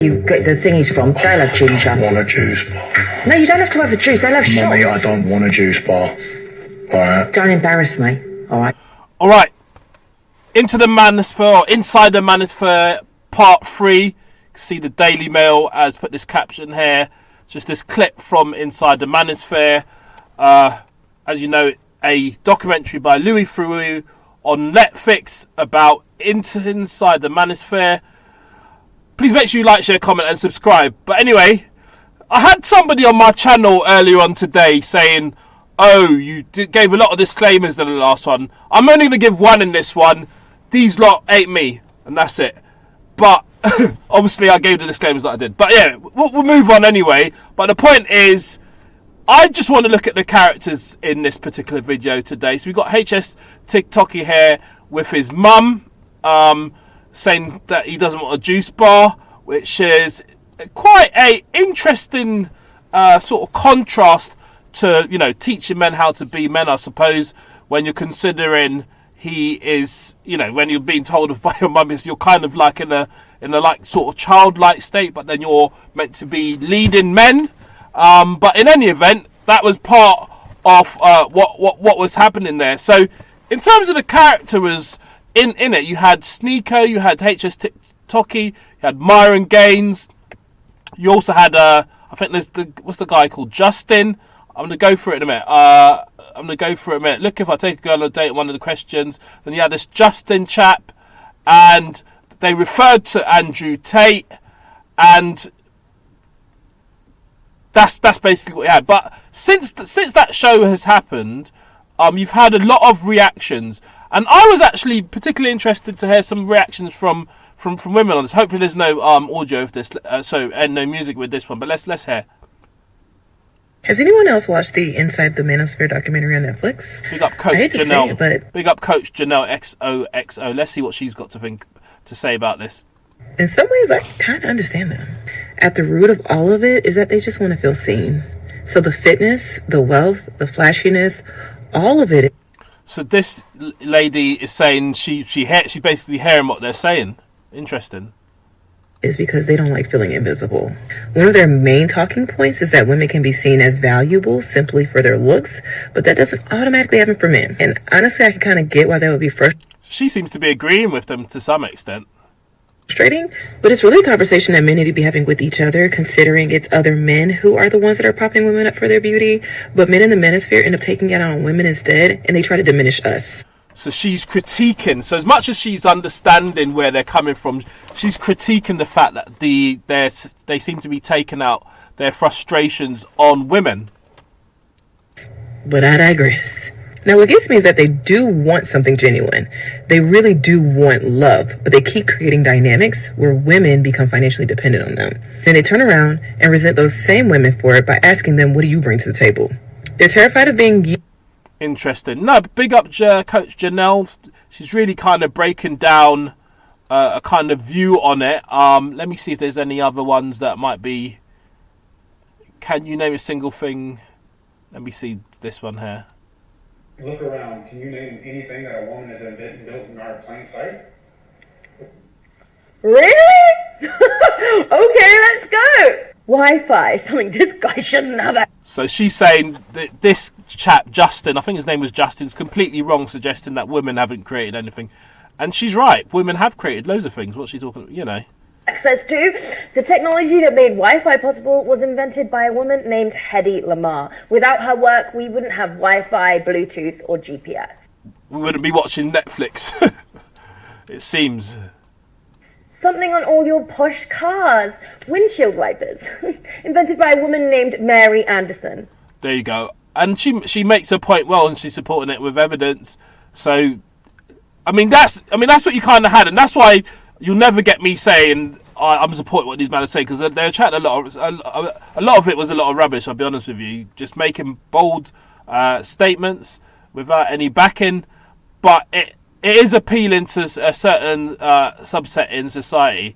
you get the thingies from, they'll have ginger. I want a juice bar. No, you don't have to have a juice, they'll have shots. Mummy, I don't want a juice bar. Alright. Don't embarrass me, alright? Alright. Into the Manosphere, or Inside the Manosphere, part 3. You can see the Daily Mail has put this caption here. Just this clip from Inside the Manosphere. As you know, a documentary by Louis Theroux on Netflix about Inside the Manosphere. Please make sure you like, share, comment and subscribe. But anyway, I had somebody on my channel earlier on today saying, oh, you gave a lot of disclaimers in the last one. I'm only going to give one in this one. These lot ain't me. And that's it. But obviously I gave the disclaimers that I did. But yeah, we'll move on anyway. But the point is, I just want to look at the characters in this particular video today. So we've got Hstikkytokky here with his mum, saying that he doesn't want a juice bar, which is quite a interesting sort of contrast to, you know, teaching men how to be men, I suppose, when you're considering he is, you know, when you're being told by your mum is you're kind of like in a like sort of childlike state, but then you're meant to be leading men. But in any event, that was part of what was happening there. So in terms of the characters in it, you had Sneako, you had Hstikkytokky, you had Myron Gaines, you also had I think there's what's the guy called, Justin. I'm gonna go for it in a minute. Look, if I take a girl on a date, one of the questions. Then you had this Justin chap, and they referred to Andrew Tate, and that's basically what we had. But since that show has happened, you've had a lot of reactions, and I was actually particularly interested to hear some reactions from women on this. Hopefully, there's no audio of this, and no music with this one. But let's hear. Has anyone else watched the Inside the Manosphere documentary on Netflix? Big up Coach Janelle. Big up Coach Janelle XOXO. Let's see what she's got to say about this. In some ways, I kind of understand them. At the root of all of it is that they just want to feel seen. So the fitness, the wealth, the flashiness, all of it. So this lady is saying she basically hearing what they're saying. Interesting. Is because they don't like feeling invisible. One of their main talking points is that women can be seen as valuable simply for their looks, but that doesn't automatically happen for men. And honestly, I can kind of get why that would be frustrating. She seems to be agreeing with them to some extent. But it's really a conversation that men need to be having with each other, considering it's other men who are the ones that are propping women up for their beauty, but men in the manosphere end up taking it out on women instead, and they try to diminish us. So she's critiquing. So as much as she's understanding where they're coming from, she's critiquing the fact that they seem to be taking out their frustrations on women. But I digress. Now, what gets me is that they do want something genuine. They really do want love, but they keep creating dynamics where women become financially dependent on them. Then they turn around and resent those same women for it by asking them, what do you bring to the table? They're terrified of being... Interesting. No, big up Coach Janelle. She's really kind of breaking down a kind of view on it. Let me see if there's any other ones that might be... Can you name a single thing? Let me see this one here. Look around. Can you name anything that a woman has built in our plain sight? Really? Okay, let's go. Wi-Fi, something this guy shouldn't have. So she's saying that this chap, Justin, I think his name was Justin, is completely wrong, suggesting that women haven't created anything. And she's right. Women have created loads of things. What's she talking about? You know. Access to the technology that made Wi-Fi possible was invented by a woman named Hedy Lamarr. Without her work, we wouldn't have Wi-Fi, Bluetooth, or GPS. We wouldn't be watching Netflix. It seems. Something on all your posh cars. Windshield wipers. Invented by a woman named Mary Anderson. There you go. And she makes her point well, and she's supporting it with evidence. So, I mean that's what you kind of had, and that's why you'll never get me saying I'm supporting what these men are saying, because they're chatting a lot of it was a lot of rubbish. I'll be honest with you, just making bold statements without any backing, but it is appealing to a certain subset in society.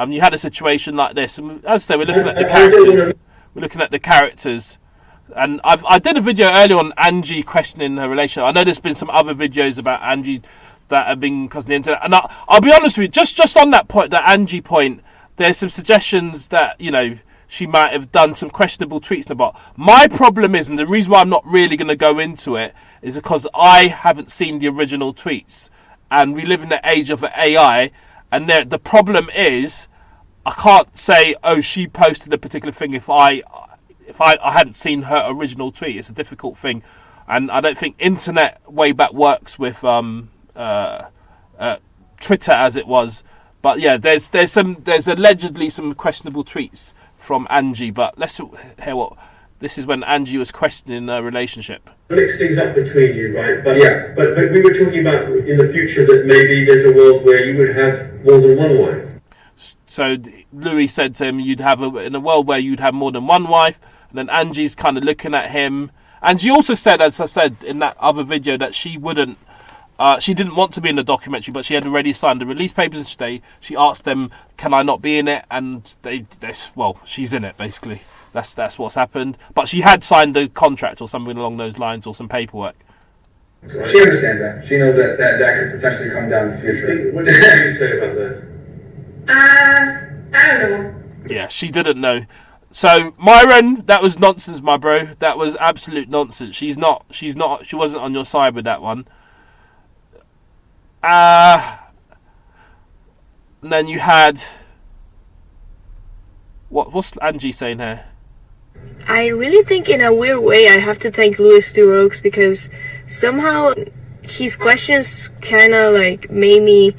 You had a situation like this, and as I say, we're looking at the characters. And I did a video earlier on Angie questioning her relationship. I know there's been some other videos about Angie that have been causing the internet. And I'll be honest with you, just on that point, that Angie point, there's some suggestions that, you know, she might have done some questionable tweets in the bot. My problem is, and the reason why I'm not really going to go into it, is because I haven't seen the original tweets. And we live in the age of AI, and the problem is, I can't say, oh, she posted a particular thing if I hadn't seen her original tweet. It's a difficult thing, and I don't think internet way back works with Twitter as it was. But yeah, there's allegedly some questionable tweets from Angie. But let's hear what. This is when Angie was questioning their relationship. Mix things up between you, right? But yeah, but we were talking about in the future that maybe there's a world where you would have more than one wife. So Louis said to him, "You'd have in a world where you'd have more than one wife." And then Angie's kind of looking at him, and she also said, as I said in that other video, that she wouldn't. She didn't want to be in the documentary, but she had already signed the release papers. And she asked them, "Can I not be in it?" And well, she's in it basically. That's what's happened. But she had signed a contract or something along those lines, or some paperwork. She understands that. She knows that could potentially come down in the future. What did you say about that? I don't know. Yeah, she didn't know. So Myron, that was nonsense, my bro. That was absolute nonsense. She wasn't on your side with that one. And then you had what's Angie saying here? I really think in a weird way I have to thank Louis theroux, because somehow his questions kind of like made me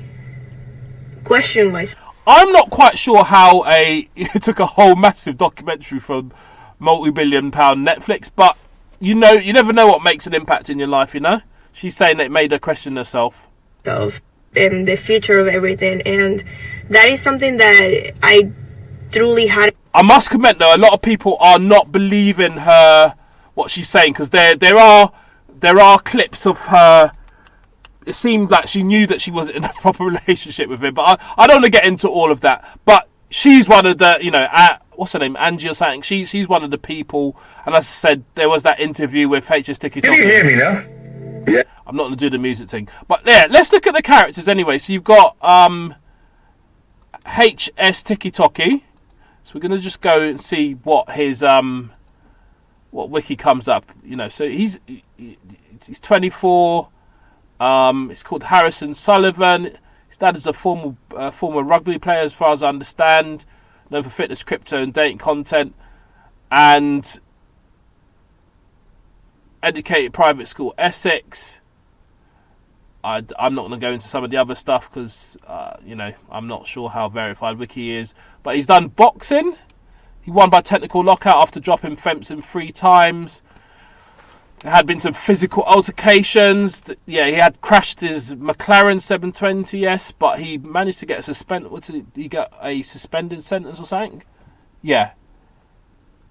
question myself. I'm not quite sure how it took a whole massive documentary from multi-billion-pound Netflix, but you never know what makes an impact in your life, you know? She's saying it made her question herself. And the future of everything, and that is something that I truly had. I must comment though, a lot of people are not believing her what she's saying, because there are clips of her. It seemed like she knew that she wasn't in a proper relationship with him, but I don't want to get into all of that. But she's one of the, you know, what's her name, Angie or something. She's one of the people, and as I said, there was that interview with Hstikkytokky. Can you hear me now? Yeah. I'm not going to do the music thing, but yeah, let's look at the characters anyway. So you've got Hstikkytokky. So we're going to just go and see what his what wiki comes up. You know, so he's 24. It's called Harrison Sullivan. His dad is a former rugby player, as far as I understand, known for fitness, crypto, and dating content, and educated private school Essex. I'm not going to go into some of the other stuff because, you know, I'm not sure how verified Wiki is. But he's done boxing. He won by technical knockout after dropping Fempson 3 times. There had been some physical altercations. Yeah, he had crashed his McLaren 720S, but he managed to get he got a suspended sentence or something? Yeah.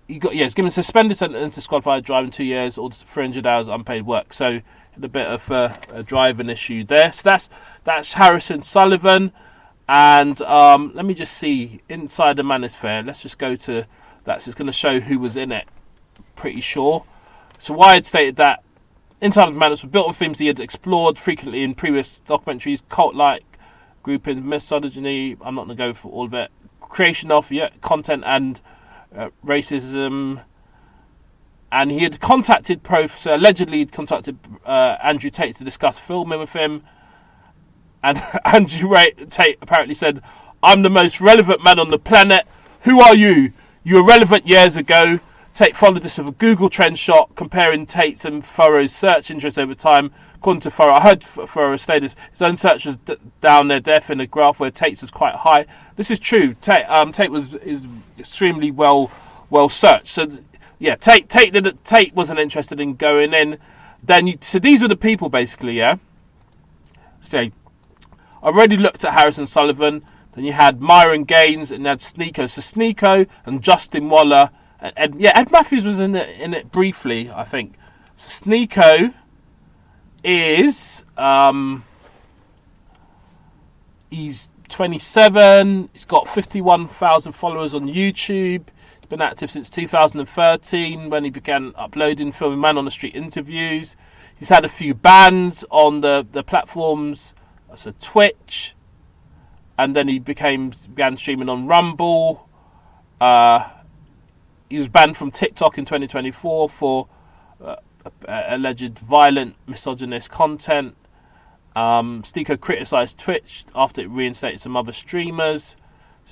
He was given a suspended sentence and disqualified driving 2 years or 300 hours unpaid work. So a bit of a driving issue there. So that's Harrison Sullivan, and let me just see inside the Manosphere. Let's just go to that. So it's going to show who was in it. Pretty sure. So Wired stated that inside the Manosphere built on themes he had explored frequently in previous documentaries: cult-like grouping, misogyny. I'm not going to go for all of it. Creation of content and racism. And he had allegedly contacted Andrew Tate to discuss filming with him. And Andrew Tate apparently said, "I'm the most relevant man on the planet. Who are you? You were relevant years ago." Tate followed this with a Google Trends shot comparing Tate's and Furrow's search interest over time. According to Furrow, I heard Furrow state his own search was down there, deaf in a graph where Tate's was quite high. This is true. Tate is extremely well searched. So yeah, Tate wasn't interested in going in. So these were the people basically, yeah. So I already looked at Harrison Sullivan. Then you had Myron Gaines and you had Sneako. So Sneako and Justin Waller and Ed Matthews was in it briefly, I think. So Sneako is he's 27. He's got 51,000 followers on YouTube. Been active since 2013 when he began uploading, filming man on the street interviews. He's had a few bans on the platforms, so Twitch, and then he began streaming on Rumble. He was banned from TikTok in 2024 for alleged violent, misogynist content. Sneako criticised Twitch after it reinstated some other streamers.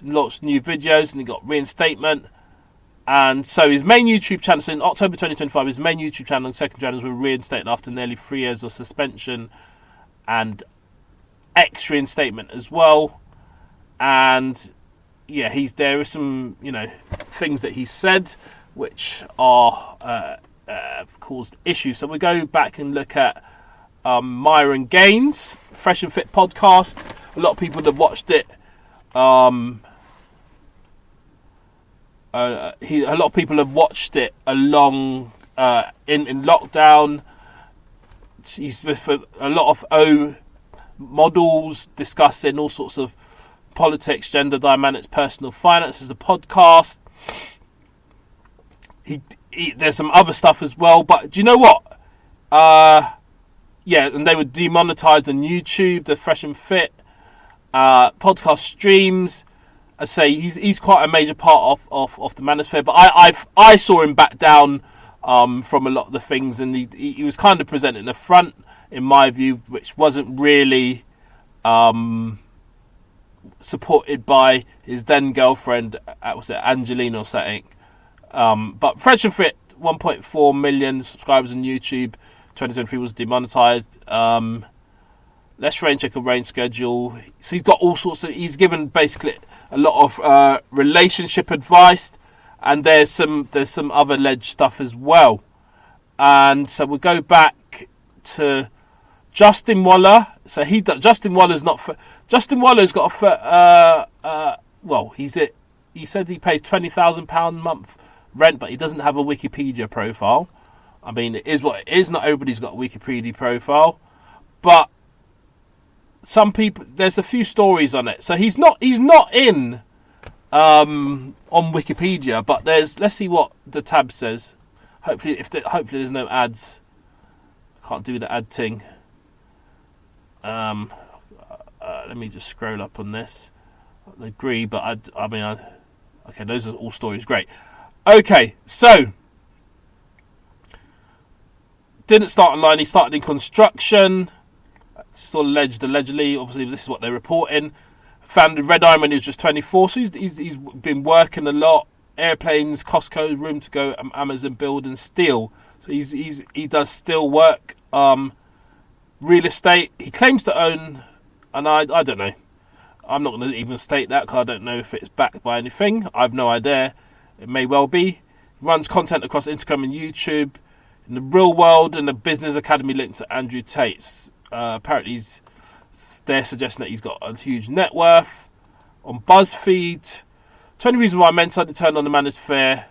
Launched new videos and he got reinstatement. And so his main YouTube channel, so in October 2025, his main YouTube channel and second channels were reinstated after nearly 3 years of suspension and X reinstatement as well. And yeah, there are some, things that he said which are caused issues. So we go back and look at Myron Gaines, Fresh and Fit podcast. A lot of people have watched it. A lot of people have watched it along in lockdown. He's with a lot of models discussing all sorts of politics, gender dynamics, personal finance as a podcast. There's some other stuff as well, but do you know what? And they were demonetized on YouTube, the Fresh and Fit podcast streams. I say he's quite a major part of the Manosphere, but I saw him back down from a lot of the things, and he was kind of presenting the front, in my view, which wasn't really supported by his then girlfriend, was it Angelina or something? But Fresh and Fit, 1.4 million subscribers on YouTube, 2023 was demonetized. Let's check a range schedule. So he's got all sorts of. He's given basically a lot of relationship advice, and there's some other alleged stuff as well. And so we'll go back to Justin Waller. So Justin Waller's got a he said he pays £20,000 a month rent, but he doesn't have a Wikipedia profile. I mean, it is what it is. Not everybody's got a Wikipedia profile, but some people, there's a few stories on it. So he's not in on Wikipedia, but let's see what the tab says. Hopefully there's no ads. Can't do the ad thing. Let me just scroll up on this. I agree, but okay, those are all stories. Great. Okay, so didn't start online. He started in construction. Still allegedly. Obviously, this is what they're reporting. Founded Red Iron when he was just 24. So he's been working a lot. Airplanes, Costco, Room to Go, Amazon Build and Steel. So he does steel work. Real estate. He claims to own, and I don't know. I'm not going to even state that because I don't know if it's backed by anything. I have no idea. It may well be. He runs content across Instagram and YouTube. In the real world and the business academy linked to Andrew Tate's. Apparently they're suggesting that he's got a huge net worth. On BuzzFeed, 20 reasons why men suddenly turned on the Manosphere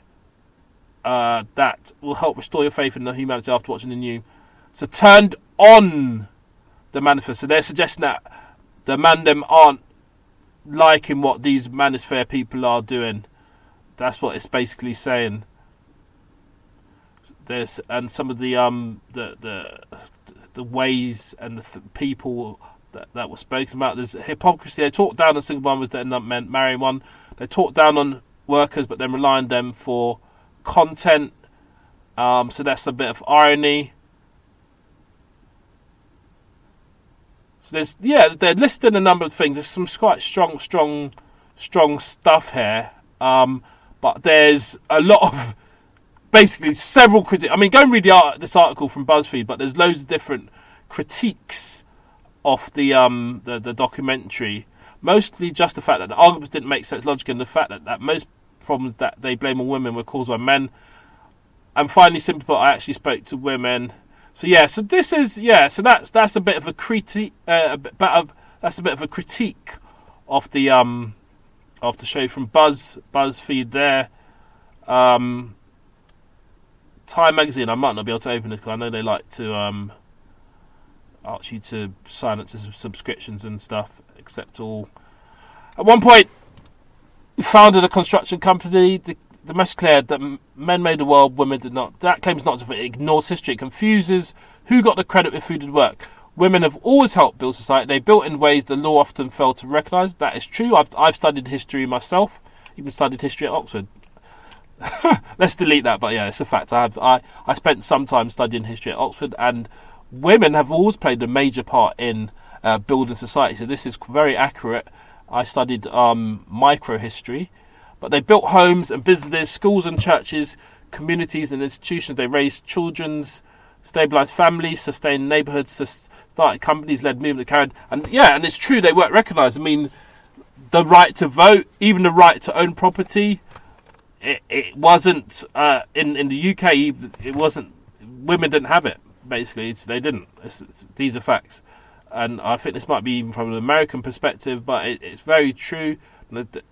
that will help restore your faith in the humanity after watching the new. So turned on the Manosphere. So they're suggesting that the them aren't liking what these Manosphere people are doing. That's what it's basically saying. There's and some of the ways and the people that were spoken about. There's hypocrisy. They talk down on single mothers that end up marrying one. They talk down on workers, but then rely on them for content. So that's a bit of irony. So they're listing a number of things. There's some quite strong stuff here. But there's a lot of basically several critiques. I mean, go and read this article from BuzzFeed, but there's loads of different critiques of the documentary. Mostly just the fact that the arguments didn't make sense logically, and the fact that most problems that they blame on women were caused by men. And finally, simply put, I actually spoke to women. So so this is so that's a bit of a critique. That's a bit of a critique of the show from BuzzFeed there. Time magazine. I might not be able to open this because I know they like to ask you to sign up to subscriptions and stuff. Except all. At one point, he founded a construction company. The message cleared that men made the world, women did not. That claim is not to ignores history. It confuses who got the credit if who did work. Women have always helped build society. They built in ways the law often failed to recognise. That is true. I've studied history myself. Even studied history at Oxford. Let's delete that. But yeah, it's a fact. I spent some time studying history at Oxford, and women have always played a major part in building society. So this is very accurate. I studied microhistory, but they built homes and businesses, schools and churches, communities and institutions. They raised children's, stabilised families, sustained neighbourhoods, started companies, led movement, carried, and it's true, they weren't recognised. I mean, the right to vote, even the right to own property, it wasn't in the UK. It wasn't. Women didn't have it. Basically, they didn't. These are facts, and I think this might be even from an American perspective, but it's very true.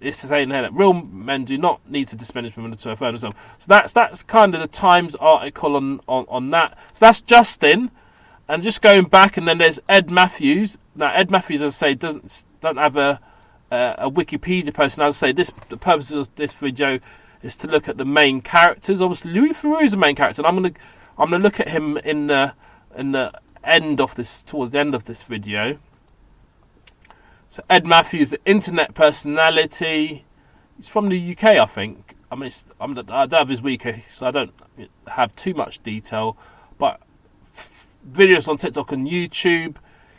It's saying here that real men do not need to diminish women to affirm themselves. So that's kind of the Times article on that. So that's Justin. And just going back, and then there's Ed Matthews. Now, Ed Matthews, as I say, doesn't have a Wikipedia post. And as I say, the purpose of this video is to look at the main characters. Obviously, Louis Theroux is the main character, and I'm gonna look at him in the end of this, towards the end of this video. So Ed Matthews, the internet personality. He's from the UK, I think. I mean, I don't have his wiki, so I don't have too much detail, but videos on TikTok and YouTube.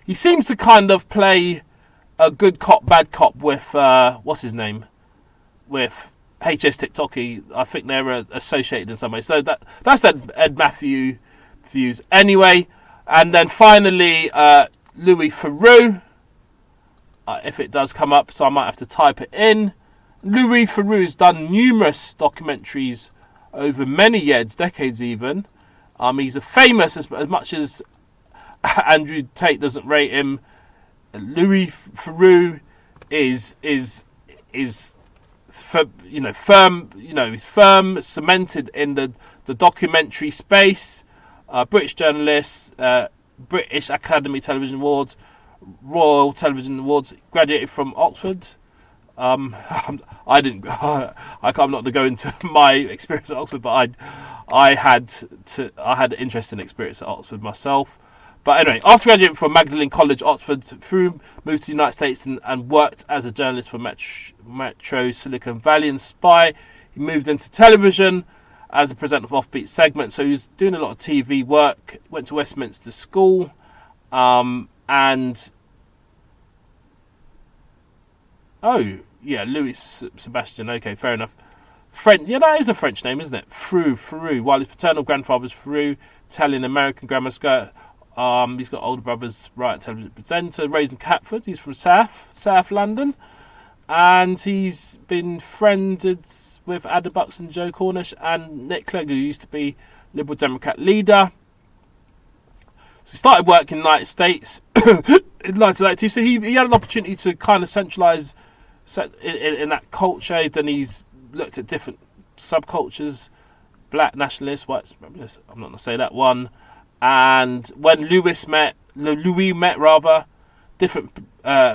He seems to kind of play a good cop, bad cop with what's his name, with Hstikkytokky. I think they're associated in some way. So that's Ed Matthews views anyway. And then finally Louis Theroux. If it does come up, so I might have to type it in. Louis Theroux's done numerous documentaries over many years, decades even. He's a famous, as much as Andrew Tate doesn't rate him. Louis Theroux is firm, he's firm, cemented in the documentary space. British journalist, British Academy Television Awards, Royal Television Awards, graduated from Oxford. I'm not going to go into my experience at Oxford, but I had an interesting experience at Oxford myself. But anyway, after graduating from Magdalen College, Oxford, Theroux moved to the United States and worked as a journalist for Metro Silicon Valley and Spy. He moved into television as a presenter of offbeat segments, so he was doing a lot of TV work. Went to Westminster School, and Louis Sebastian. Okay, fair enough. French, that is a French name, isn't it? Theroux. While his paternal grandfather was Theroux, Italian American grammar school. He's got older brothers, right, television presenter, raised in Catford. He's from South London, and he's been friended with Ada Buxton, Joe Cornish, and Nick Clegg, who used to be Liberal Democrat leader. So he started work in the United States in 1992. So he had an opportunity to kind of centralise in that culture. Then he's looked at different subcultures, black nationalists, white supremacists. I'm not going to say that one. And when Louis met different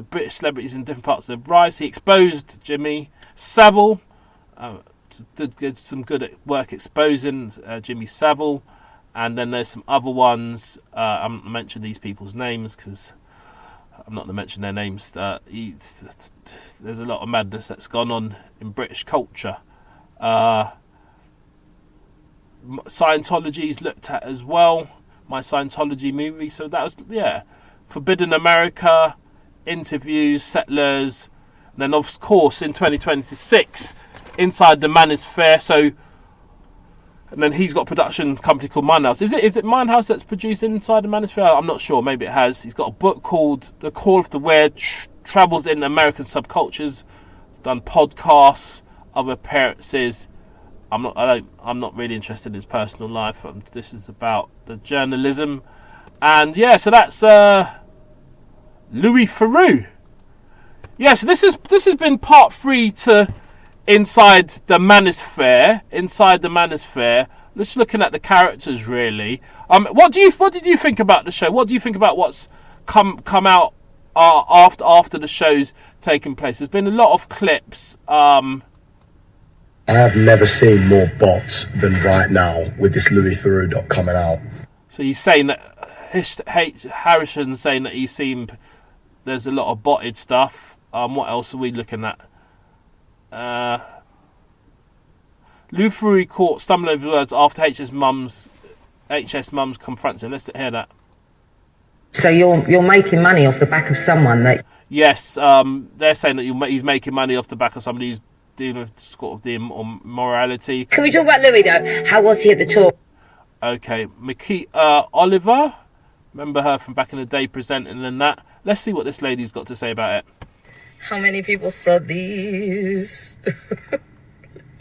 British celebrities in different parts of their lives, he exposed Jimmy Savile. Did some good work exposing Jimmy Savile. And then there's some other ones. I'm not going to mention these people's names because I'm not going to mention their names. There's a lot of madness that's gone on in British culture. Scientology's looked at as well. My Scientology movie. So that was, Forbidden America, interviews, settlers. And then, of course, in 2026, Inside the Manosphere. So, and then he's got a production company called Minehouse. Is it Minehouse that's produced Inside the Manosphere? I'm not sure. Maybe it has. He's got a book called The Call of the Weird, travels in American subcultures, done podcasts, other appearances. I'm not really interested in his personal life. This is about the journalism, and so that's Louis Theroux. So this has been part 3 to Inside the Manosphere. Just looking at the characters, really. What did you think about the show? What do you think about what's come out after the show's taken place? There's been a lot of clips. I have never seen more bots than right now with this Louis Theroux doc coming out. So he's saying that Harrison saying that he's seen there's a lot of botted stuff. What else are we looking at? Lufrui caught stumbling over words after HS Mums confronts him. Let's hear that. So you're making money off the back of someone that... Yes, they're saying that he's making money off the back of somebody who's dealing with sort of the immorality. Can we talk about Louis though? How was he at the tour? Okay, Makita Oliver, remember her from back in the day presenting and that. Let's see what this lady's got to say about it. How many people saw these?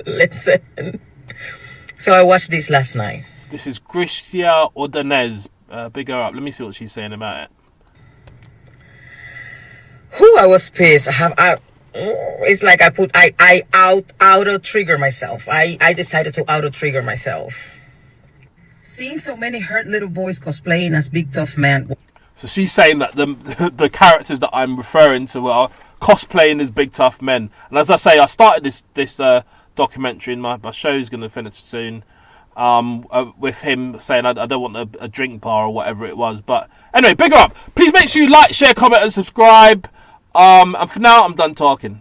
Listen. So I watched this last night. This is Gracia Ordonez. Big her up. Let me see what she's saying about it. I was pissed. It's like I auto trigger myself. I decided to auto trigger myself. Seeing so many hurt little boys cosplaying as big tough men. So she's saying that the characters that I'm referring to are cosplaying as big tough men. And as I say, I started this documentary, and my show's going to finish soon. With him saying I don't want a drink bar or whatever it was. But anyway, big up. Please make sure you like, share, comment and subscribe. And for now, I'm done talking.